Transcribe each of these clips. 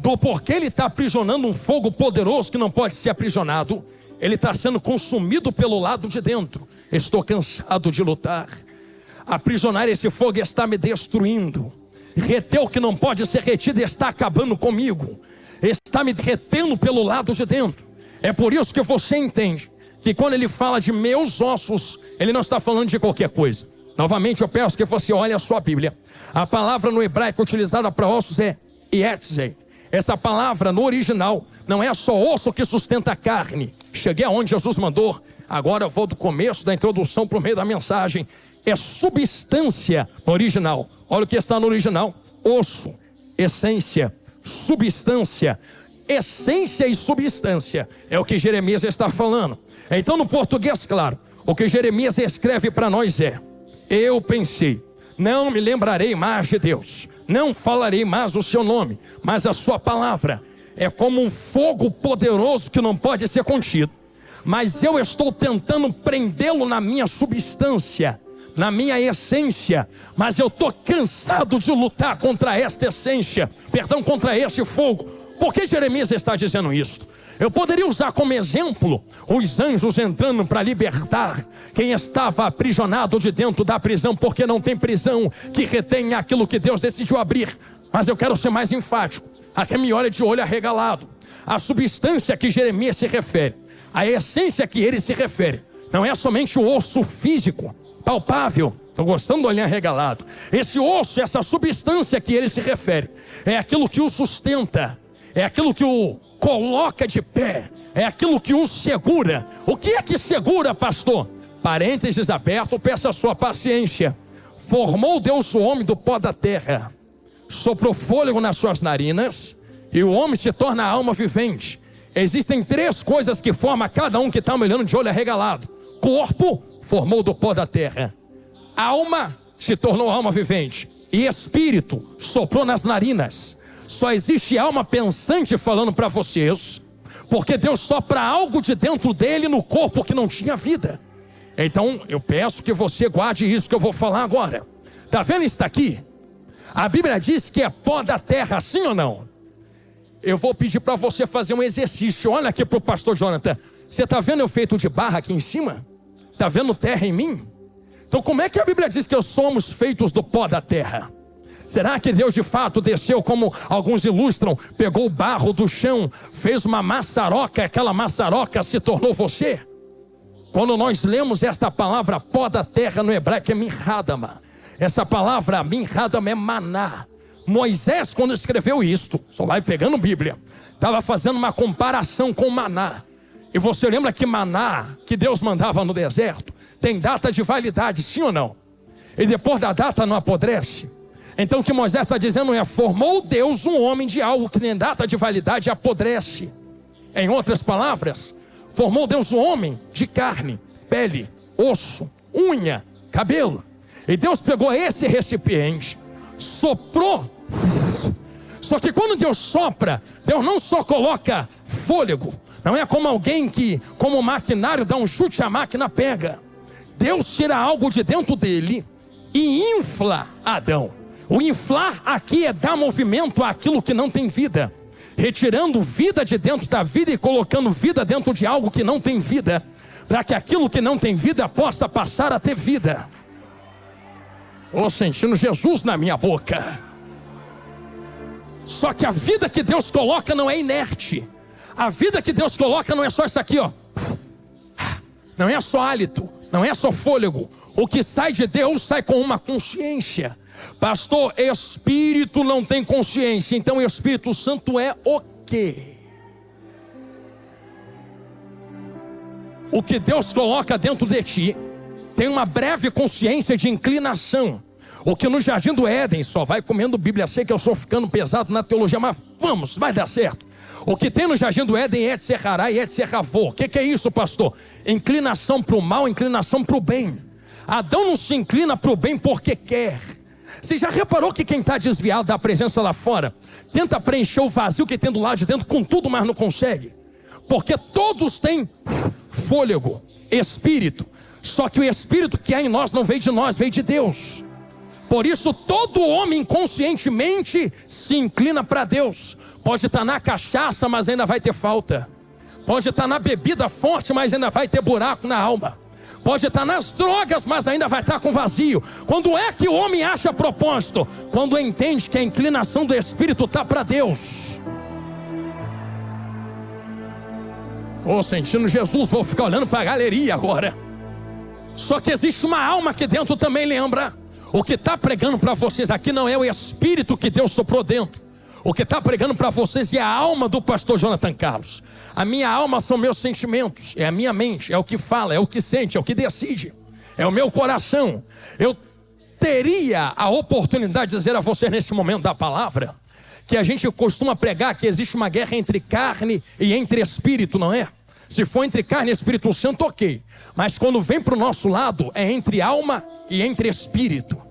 do porquê ele está aprisionando um fogo poderoso que não pode ser aprisionado. Ele está sendo consumido pelo lado de dentro. Estou cansado de lutar. Aprisionar esse fogo está me destruindo. Reter o que não pode ser retido está acabando comigo. Está me retendo pelo lado de dentro. É por isso que você entende que quando ele fala de meus ossos, ele não está falando de qualquer coisa. Novamente eu peço que você olhe a sua Bíblia. A palavra no hebraico utilizada para ossos é yetzei. Essa palavra no original não é só osso que sustenta a carne. Cheguei aonde Jesus mandou. Agora eu vou do começo da introdução para o meio da mensagem. É substância no original. Olha o que está no original: osso, essência, substância. Essência e substância é o que Jeremias está falando. Então no português, claro, o que Jeremias escreve para nós é: eu pensei, não me lembrarei mais de Deus, não falarei mais o seu nome, mas a sua palavra é como um fogo poderoso que não pode ser contido. Mas eu estou tentando prendê-lo na minha substância, na minha essência, mas eu estou cansado de lutar contra esta essência, contra este fogo. Por que Jeremias está dizendo isso? Eu poderia usar como exemplo os anjos entrando para libertar quem estava aprisionado de dentro da prisão, porque não tem prisão que retenha aquilo que Deus decidiu abrir. Mas eu quero ser mais enfático. Aqui me olha de olho arregalado. A substância que Jeremias se refere, a essência que ele se refere, não é somente o osso físico, palpável. Estou gostando do olhar arregalado. Esse osso, essa substância que ele se refere, é aquilo que o sustenta, é aquilo que o coloca de pé, é aquilo que o segura. O que é que segura, pastor? Parênteses aberto, peça a sua paciência. Formou Deus o homem do pó da terra, soprou fôlego nas suas narinas, e o homem se torna alma vivente. Existem três coisas que formam cada um que está me olhando de olho arregalado. Corpo, formou do pó da terra. Alma, se tornou alma vivente. E espírito, soprou nas narinas. Só existe alma pensante falando para vocês, porque Deus sopra algo de dentro dele no corpo que não tinha vida. Então eu peço que você guarde isso que eu vou falar agora. Está vendo isso aqui? A Bíblia diz que é pó da terra, sim ou não? Eu vou pedir para você fazer um exercício. Olha aqui para o pastor Jonathan. Você está vendo eu feito de barra aqui em cima? Está vendo terra em mim? Então como é que a Bíblia diz que somos feitos do pó da terra? Será que Deus de fato desceu, como alguns ilustram, pegou o barro do chão, fez uma maçaroca, aquela maçaroca se tornou você? Quando nós lemos esta palavra pó da terra no hebraico é minhadama. Essa palavra minhadama é maná. Moisés, quando escreveu isto, só vai pegando Bíblia, estava fazendo uma comparação com maná. E você lembra que maná que Deus mandava no deserto tem data de validade, sim ou não? E depois da data não apodrece. Então o que Moisés está dizendo é: formou Deus um homem de algo que tem data de validade e apodrece. Em outras palavras, formou Deus um homem de carne, pele, osso, unha, cabelo. E Deus pegou esse recipiente, soprou. Só que quando Deus sopra, Deus não só coloca fôlego. Não é como alguém que, como maquinário, dá um chute, a máquina pega. Deus tira algo de dentro dele e infla Adão. O inflar aqui é dar movimento àquilo que não tem vida, retirando vida de dentro da vida e colocando vida dentro de algo que não tem vida, para que aquilo que não tem vida possa passar a ter vida. Estou sentindo Jesus na minha boca. Só que a vida que Deus coloca não é inerte. A vida que Deus coloca não é só isso aqui, ó. Não é só hálito, não é só fôlego. O que sai de Deus sai com uma consciência. Pastor, espírito não tem consciência, então o Espírito Santo é o quê? O que Deus coloca dentro de ti tem uma breve consciência de inclinação. O que no Jardim do Éden só vai comendo Bíblia. Sei que eu estou ficando pesado na teologia, mas vamos, vai dar certo. O que tem no Jardim do Éden é de serrará e é de serravô. O que é isso, pastor? Inclinação para o mal, inclinação para o bem. Adão não se inclina para o bem porque quer. Você já reparou que quem está desviado da presença lá fora tenta preencher o vazio que tem do lado de dentro com tudo, mas não consegue? Porque todos têm fôlego, espírito. Só que o espírito que há em nós não veio de nós, veio de Deus. Por isso todo homem inconscientemente se inclina para Deus. Pode estar na cachaça, mas ainda vai ter falta. Pode estar na bebida forte, mas ainda vai ter buraco na alma. Pode estar nas drogas, mas ainda vai estar com vazio. Quando é que o homem acha propósito? Quando entende que a inclinação do Espírito está para Deus. Estou sentindo Jesus, vou ficar olhando para a galeria agora. Só que existe uma alma aqui dentro também, lembra? O que está pregando para vocês aqui não é o Espírito que Deus soprou dentro. O que está pregando para vocês é a alma do pastor Jonathan Carlos. A minha alma são meus sentimentos, é a minha mente, é o que fala, é o que sente, é o que decide, é o meu coração. Eu teria a oportunidade de dizer a você nesse momento da palavra, que a gente costuma pregar que existe uma guerra entre carne e entre espírito, não é? Se for entre carne e Espírito Santo, ok. Mas quando vem para o nosso lado, é entre alma e entre espírito.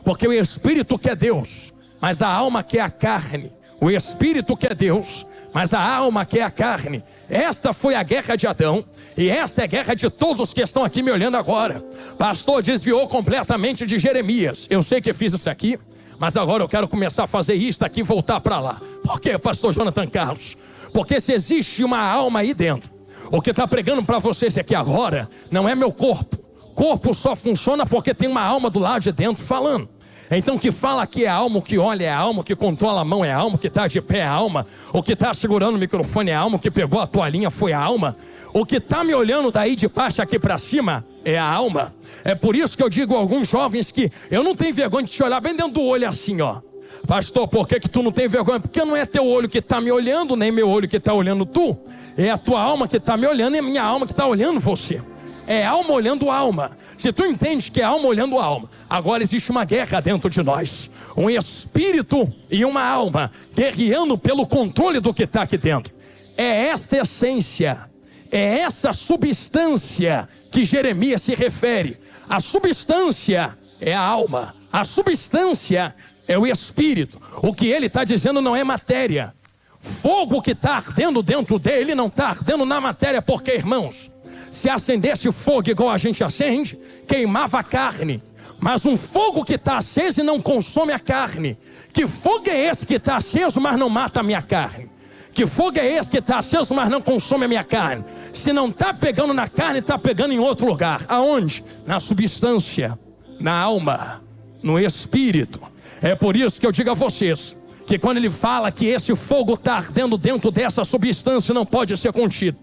Porque o espírito quer Deus, mas a alma quer a carne. O espírito quer Deus, mas a alma quer a carne. Esta foi a guerra de Adão, e esta é a guerra de todos que estão aqui me olhando agora. Pastor desviou completamente de Jeremias. Eu sei que fiz isso aqui, mas agora eu quero começar a fazer isso aqui e voltar para lá. Por quê, pastor Jonathan Carlos? Porque se existe uma alma aí dentro, o que está pregando para vocês aqui agora não é meu corpo. Corpo só funciona porque tem uma alma do lado de dentro falando. Então o que fala aqui é a alma, o que olha é a alma, o que controla a mão é a alma, o que está de pé é a alma, o que está segurando o microfone é a alma, o que pegou a toalhinha foi a alma, o que está me olhando daí de baixo aqui para cima é a alma. É por isso que eu digo a alguns jovens que eu não tenho vergonha de te olhar bem dentro do olho assim, ó. Pastor, por que tu não tem vergonha? Porque não é teu olho que está me olhando, nem meu olho que está olhando tu. É a tua alma que está me olhando e a minha alma que está olhando você. É alma olhando alma. Se tu entende que é alma olhando alma, agora existe uma guerra dentro de nós. Um espírito e uma alma guerreando pelo controle do que está aqui dentro. É esta essência, é essa substância que Jeremias se refere. A substância é a alma. A substância é o espírito. O que ele está dizendo não é matéria. Fogo que está ardendo dentro dele não está ardendo na matéria, porque, irmãos, se acendesse fogo igual a gente acende, queimava a carne. Mas um fogo que está aceso e não consome a carne. Que fogo é esse que está aceso, mas não mata a minha carne? Que fogo é esse que está aceso, mas não consome a minha carne? Se não está pegando na carne, está pegando em outro lugar. Aonde? Na substância, na alma, no espírito. É por isso que eu digo a vocês, que quando ele fala que esse fogo está ardendo dentro dessa substância, não pode ser contido.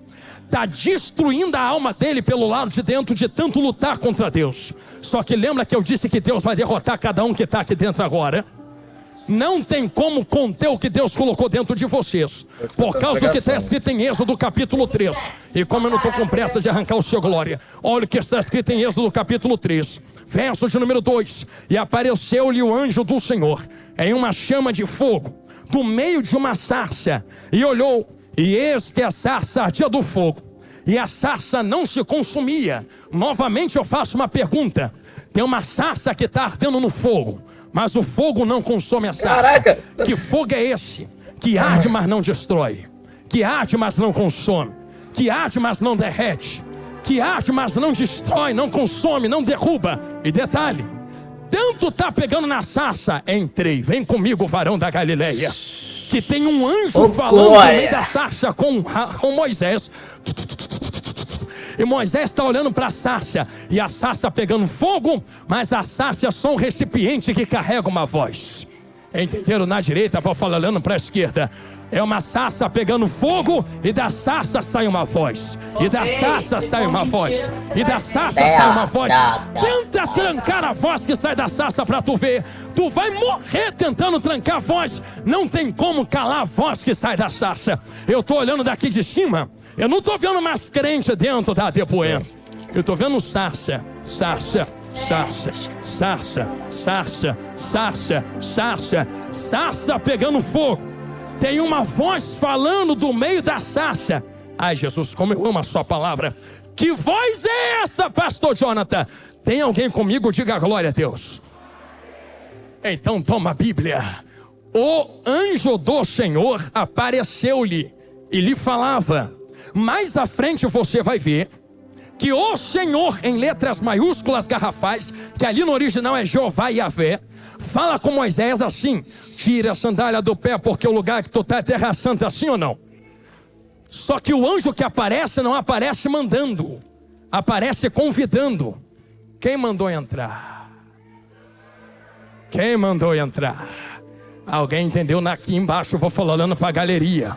Está destruindo a alma dele pelo lado de dentro, de tanto lutar contra Deus. Só que lembra que eu disse que Deus vai derrotar cada um que está aqui dentro agora? Não tem como conter o que Deus colocou dentro de vocês, por causa do que está escrito em Êxodo capítulo 3. E como eu não estou com pressa de arrancar o seu glória, olha o que está escrito em Êxodo capítulo 3, verso de número 2. E apareceu-lhe o anjo do Senhor em uma chama de fogo, do meio de uma sarça, e olhou, e eis que a sarça ardia do fogo, e a sarça não se consumia. Novamente eu faço uma pergunta: tem uma sarça que está ardendo no fogo, mas o fogo não consome a sarça. Caraca. Que fogo é esse? Que arde, mas não destrói. Que arde, mas não consome. Que arde, mas não derrete. Que arde, mas não destrói, não consome, não derruba. E detalhe, tanto está pegando na sarça, entrei, vem comigo, varão da Galileia, que tem um anjo falando no meio da sarça com Moisés. E Moisés está olhando para a sarça, e a sarça pegando fogo, mas a sarça é só um recipiente que carrega uma voz. Entenderam? Na direita, vou falar olhando para a esquerda. É uma sarça pegando fogo, e da sarça sai uma voz. E da sarça sai uma voz. E da sarça sai uma voz. Tenta trancar a voz que sai da sarça para tu ver. Tu vai morrer tentando trancar a voz. Não tem como calar a voz que sai da sarça. Eu estou olhando daqui de cima. Eu não estou vendo mais crente dentro da Depoendo. Eu estou vendo sarça, sarça, sarça, sarça, sarça, sarça, sarça, sarça pegando fogo. Tem uma voz falando do meio da sarça. Ai, Jesus, como eu amo a sua palavra. Que voz é essa, pastor Jonathan? Tem alguém comigo? Diga glória a Deus. Então toma a Bíblia. O anjo do Senhor apareceu-lhe e lhe falava. Mais à frente você vai ver que o Senhor, em letras maiúsculas garrafais, que ali no original é Jeová e Yahvé, Fala com Moisés assim: tira a sandália do pé, porque o lugar que tu está é terra santa, assim ou não? Só que o anjo que aparece não aparece mandando, aparece convidando. Quem mandou entrar? Quem mandou entrar? Alguém entendeu? Aqui embaixo eu vou falando para a galeria.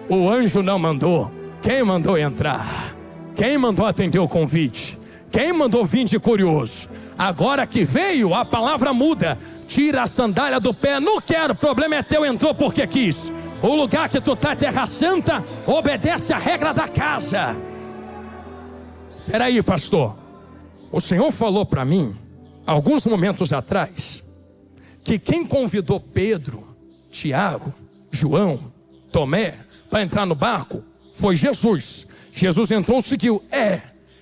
O anjo não mandou. Quem mandou entrar? Quem mandou atender o convite? Quem mandou vir de curioso? Agora que veio, a palavra muda. Tira a sandália do pé. Não quero, o problema é teu, entrou porque quis. O lugar que tu está é terra santa, obedece a regra da casa. Peraí, pastor. O Senhor falou para mim, alguns momentos atrás, que quem convidou Pedro, Tiago, João, Tomé para entrar no barco foi Jesus. Jesus entrou e seguiu.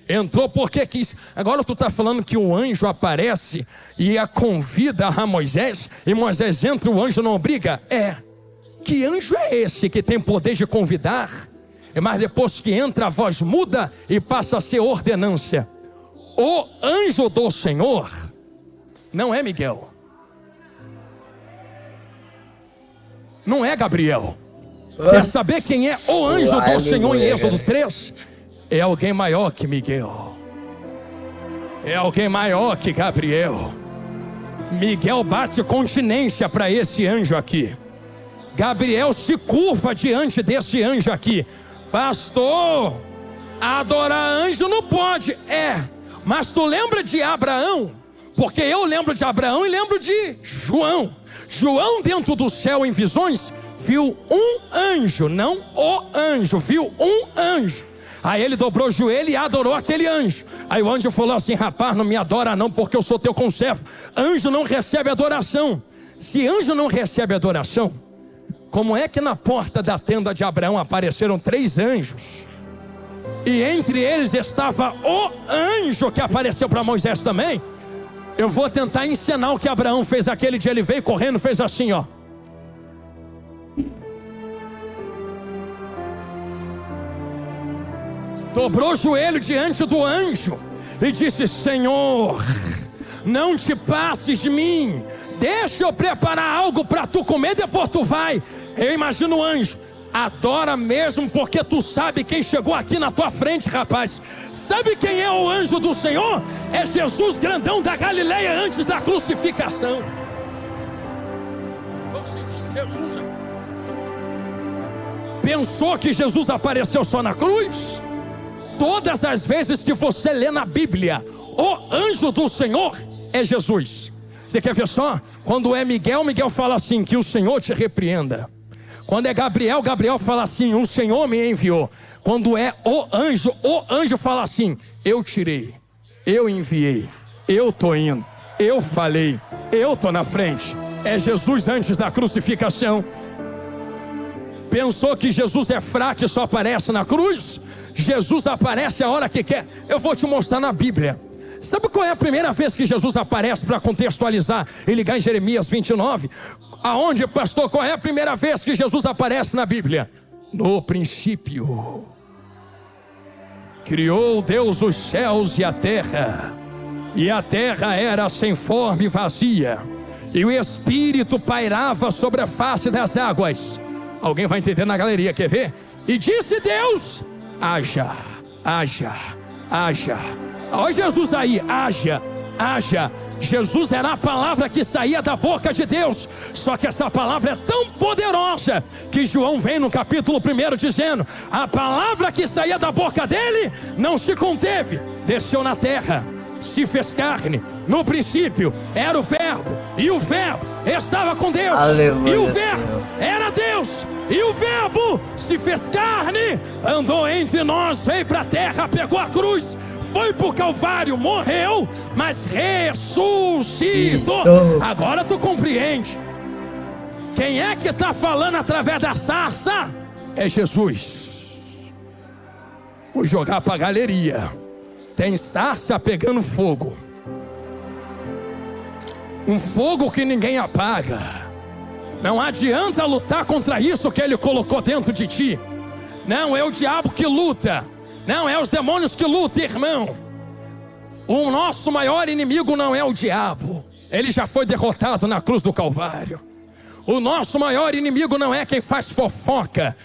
Entrou porque quis. Agora tu está falando que o anjo aparece e a convida a Moisés, e Moisés entra e o anjo não obriga? Que anjo é esse que tem poder de convidar, mas depois que entra a voz muda e passa a ser ordenância? O anjo do Senhor não é Miguel, não é Gabriel. Quer saber quem é o anjo do Senhor em Êxodo 3? É alguém maior que Miguel, é alguém maior que Gabriel. Miguel bate continência para esse anjo aqui. Gabriel se curva diante desse anjo aqui. Pastor, adorar anjo não pode. Mas tu lembra de Abraão? Porque eu lembro de Abraão e lembro de João. João dentro do céu em visões viu um anjo, não o anjo, viu um anjo. Aí ele dobrou o joelho e adorou aquele anjo. Aí o anjo falou assim: rapaz, não me adora não, porque eu sou teu conservo. Anjo não recebe adoração. Se anjo não recebe adoração, como é que na porta da tenda de Abraão apareceram 3 anjos? E entre eles estava o anjo que apareceu para Moisés também. Eu vou tentar ensinar o que Abraão fez aquele dia. Ele veio correndo, fez assim, ó. Dobrou o joelho diante do anjo e disse: Senhor, não te passes de mim, deixa eu preparar algo para tu comer, depois tu vai. Eu imagino o anjo: adora mesmo, porque tu sabe quem chegou aqui na tua frente, rapaz. Sabe quem é o anjo do Senhor? É Jesus grandão da Galileia antes da crucificação. Estou sentindo Jesus aqui. Pensou que Jesus apareceu só na cruz? Todas as vezes que você lê na Bíblia, o anjo do Senhor é Jesus. Você quer ver só? Quando é Miguel, Miguel fala assim: que o Senhor te repreenda. Quando é Gabriel, Gabriel fala assim: o Senhor me enviou. Quando é o anjo fala assim: eu tirei, eu enviei, eu estou indo, eu falei, eu estou na frente. É Jesus antes da crucificação. Pensou que Jesus é fraco e só aparece na cruz? Jesus aparece a hora que quer. Eu vou te mostrar na Bíblia. Sabe qual é a primeira vez que Jesus aparece, para contextualizar e ligar em Jeremias 29? Aonde, pastor, qual é a primeira vez que Jesus aparece na Bíblia? No princípio criou Deus os céus e a terra era sem forma e vazia, e o Espírito pairava sobre a face das águas. Alguém vai entender na galeria, quer ver? E disse Deus: haja, haja, haja. Olha Jesus aí: haja, haja. Jesus era a palavra que saía da boca de Deus. Só que essa palavra é tão poderosa que João vem no capítulo 1 dizendo: a palavra que saía da boca dele não se conteve, desceu na terra, se fez carne. No princípio era o verbo, e o verbo estava com Deus. Aleluia, e o verbo Senhor era Deus. E o verbo se fez carne, andou entre nós, veio para a terra, pegou a cruz, foi para o Calvário, morreu, mas ressuscitou. Agora tu compreende. Quem é que está falando através da sarça? É Jesus. Vou jogar para a galeria. Tem sarça pegando fogo, um fogo que ninguém apaga. Não adianta lutar contra isso que ele colocou dentro de ti. Não é o diabo que luta, não é os demônios que lutam, irmão. O nosso maior inimigo não é o diabo, Ele já foi derrotado na cruz do Calvário. O nosso maior inimigo não é quem faz fofoca,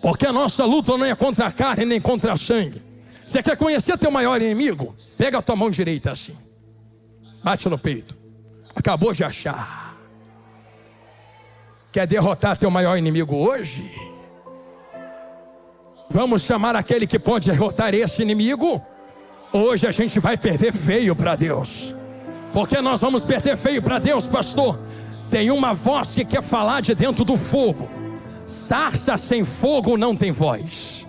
porque a nossa luta não é contra a carne nem contra a sangue. Você quer conhecer teu maior inimigo? Pega a tua mão direita assim, bate no peito. Acabou de achar. Quer derrotar teu maior inimigo hoje? Vamos chamar aquele que pode derrotar esse inimigo? Hoje a gente vai perder feio para Deus. Por que nós vamos perder feio para Deus, pastor? Tem uma voz que quer falar de dentro do fogo. Sarça sem fogo não tem voz.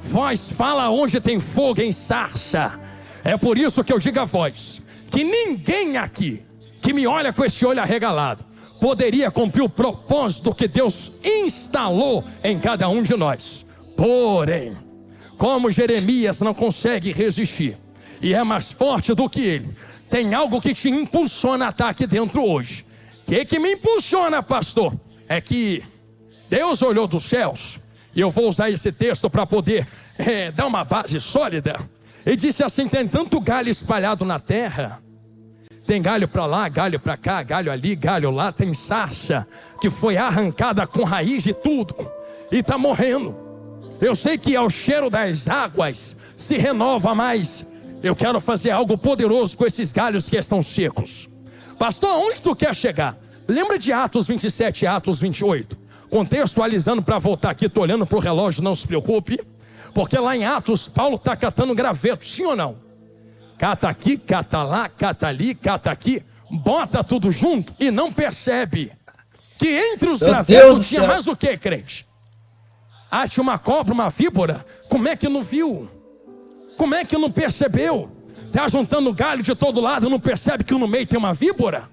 Voz fala onde tem fogo em sarça. É por isso que eu digo a voz, que ninguém aqui que me olha com esse olho arregalado poderia cumprir o propósito que Deus instalou em cada um de nós. Porém, como Jeremias não consegue resistir e é mais forte do que ele, tem algo que te impulsiona a estar aqui dentro hoje. O que me impulsiona, pastor? É que Deus olhou dos céus, e eu vou usar esse texto para poder dar uma base sólida, e disse assim: tem tanto galho espalhado na terra, tem galho para lá, galho para cá, galho ali, galho lá, tem sarça que foi arrancada com raiz e tudo, e está morrendo. Eu sei que ao cheiro das águas se renova mais. Eu quero fazer algo poderoso com esses galhos que estão secos. Pastor, aonde tu quer chegar? Lembra de Atos 27 e Atos 28? Contextualizando para voltar aqui, estou olhando para o relógio, não se preocupe. Porque lá em Atos, Paulo está catando graveto, sim ou não? Cata aqui, cata lá, cata ali, cata aqui. Bota tudo junto e não percebe que entre os gravetos tinha mais o que, crente? Acha uma cobra, uma víbora. Como é que não viu? Como é que não percebeu? Está juntando galho de todo lado, não percebe que no meio tem uma víbora?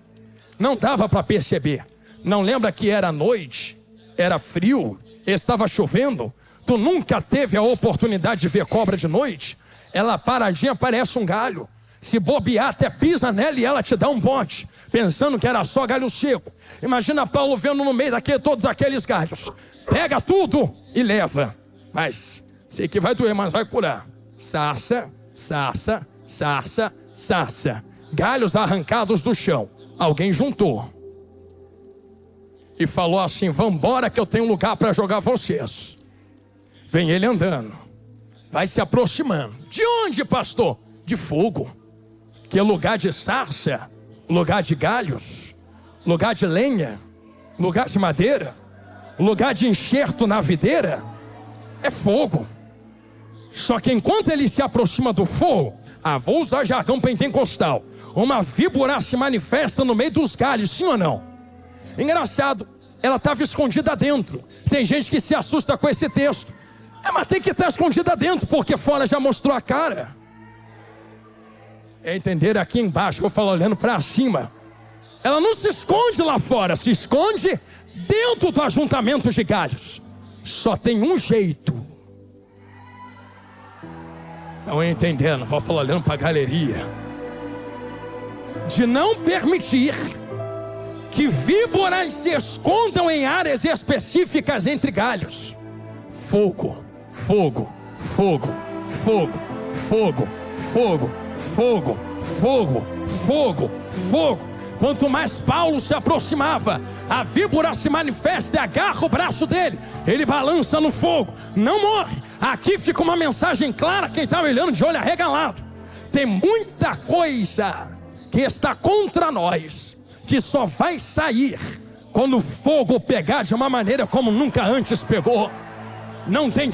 Não dava para perceber. Não lembra que era noite, era frio, estava chovendo? Tu nunca teve a oportunidade de ver cobra de noite? Ela paradinha parece um galho. Se bobear, até pisa nela e ela te dá um bote, pensando que era só galho seco. Imagina Paulo vendo no meio daquele, todos aqueles galhos. Pega tudo e leva. Mas sei que vai doer, mas vai curar. Sarça, sarça, sarça, sarça. Galhos arrancados do chão. Alguém juntou e falou assim: vambora que eu tenho lugar para jogar vocês. Vem ele andando, vai se aproximando. De onde, pastor? De fogo. Que é lugar de sarça, lugar de galhos, lugar de lenha, lugar de madeira, lugar de enxerto na videira. É fogo. Só que enquanto ele se aproxima do fogo, vou usar jargão pentecostal, uma víbora se manifesta no meio dos galhos, sim ou não? Engraçado, ela estava escondida dentro. Tem gente que se assusta com esse texto. Mas tem que estar escondida dentro, porque fora já mostrou a cara. Entenderam? Aqui embaixo, vou falar olhando para cima. Ela não se esconde lá fora, se esconde dentro do ajuntamento de galhos. Só tem um jeito. Não entendendo, vou falar olhando para a galeria. De não permitir que víboras se escondam em áreas específicas entre galhos. Fogo, fogo, fogo, fogo, fogo, fogo, fogo, fogo, fogo, fogo. Quanto mais Paulo se aproximava, a víbora se manifesta e agarra o braço dele. Ele balança no fogo, não morre. Aqui fica uma mensagem clara, quem está olhando de olho arregalado. Tem muita coisa que está contra nós, que só vai sair quando o fogo pegar de uma maneira como nunca antes pegou. Não tem